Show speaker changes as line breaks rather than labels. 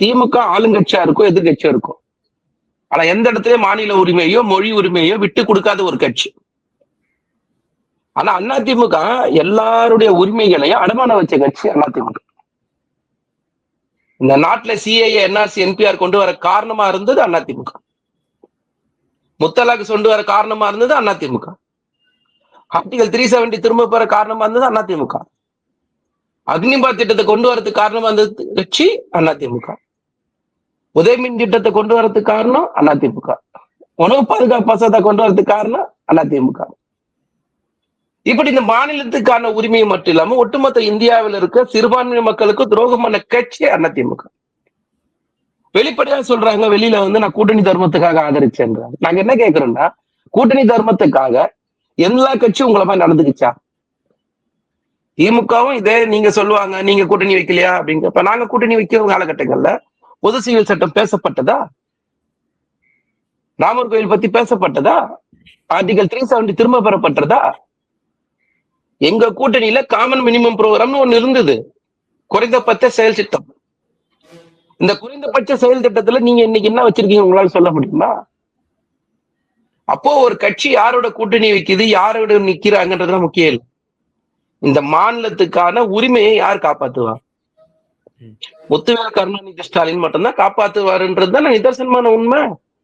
திமுக ஆளுங்கட்சியா இருக்கும், எதிர்கட்சியா இருக்கும். ஆனா எந்த இடத்துலயும் மாநில உரிமையோ மொழி உரிமையோ விட்டு கொடுக்காத ஒரு கட்சி. ஆனா அதிமுக எல்லாருடைய உரிமைகளையும் அடமான வச்ச கட்சி அதிமுக. இந்த நாட்டுல சிஏஏ, என்ஆர்சி, என்பிஆர் கொண்டு வர காரணமா இருந்தது அதிமுக. முத்தலாக்கு கொண்டு வர காரணமா இருந்தது அதிமுக. ஆர்டிகல் 370 திரும்ப பெற காரணமா இருந்தது அதிமுக. அக்னிபாத் திட்டத்தை கொண்டு வரதுக்கு காரணமா இருந்தது கட்சி அதிமுக. உதயமின் திட்டத்தை கொண்டு வரதுக்கு காரணம் அதிமுக. உணவு பாதுகாப்பு மசோதா கொண்டு வரதுக்கு காரணம் அதிமுக. இப்படி இந்த மாநிலத்துக்கான உரிமையை மட்டும் இல்லாம ஒட்டுமொத்த இந்தியாவில் இருக்க சிறுபான்மை மக்களுக்கு துரோகமான கட்சி அதிமுக. வெளிப்படையா சொல்றாங்க, வெளியில நான் கூட்டணி தர்மத்துக்காக ஆதரிச்சேன்றாங்க. நாங்க என்ன கேட்கிறோம்னா, கூட்டணி தர்மத்துக்காக எல்லா கட்சியும் உங்களை மாதிரி நடந்துக்குச்சா? திமுகவும் இதே நீங்க சொல்லுவாங்க, நீங்க கூட்டணி வைக்கலையா அப்படிங்க. இப்ப நாங்க கூட்டணி வைக்கிற காலகட்டங்கள்ல பொது சிவில் சட்டம் பேசப்பட்டதா? ராமர் கோயில் பத்தி பேசப்பட்டதா? ஆர்டிகல் 370 திரும்ப பெறப்பட்டதா? எங்க கூட்டணியில காமன் மினிமம் ப்ரோக்ராம்னு ஒண்ணு இருந்தது, குறைந்தபட்ச செயல் திட்டம். இந்த குறைந்தபட்ச செயல் திட்டத்துல நீங்க இன்னைக்கு என்ன வச்சிருக்கீங்க உங்களால சொல்ல முடியுமா? அப்போ ஒரு கட்சி யாரோட கூட்டணி வைக்குது, யாரோட நிக்கிறாங்கன்றதுலாம் முக்கியம் இல்லை. இந்த மாநிலத்துக்கான உரிமையை யார் காப்பாத்துவா? முத்துவேல் கருணாநிதி ஸ்டாலின் மட்டும்தான் காப்பாத்துவாருன்றதுதான் நிதர்சனமான உண்மை.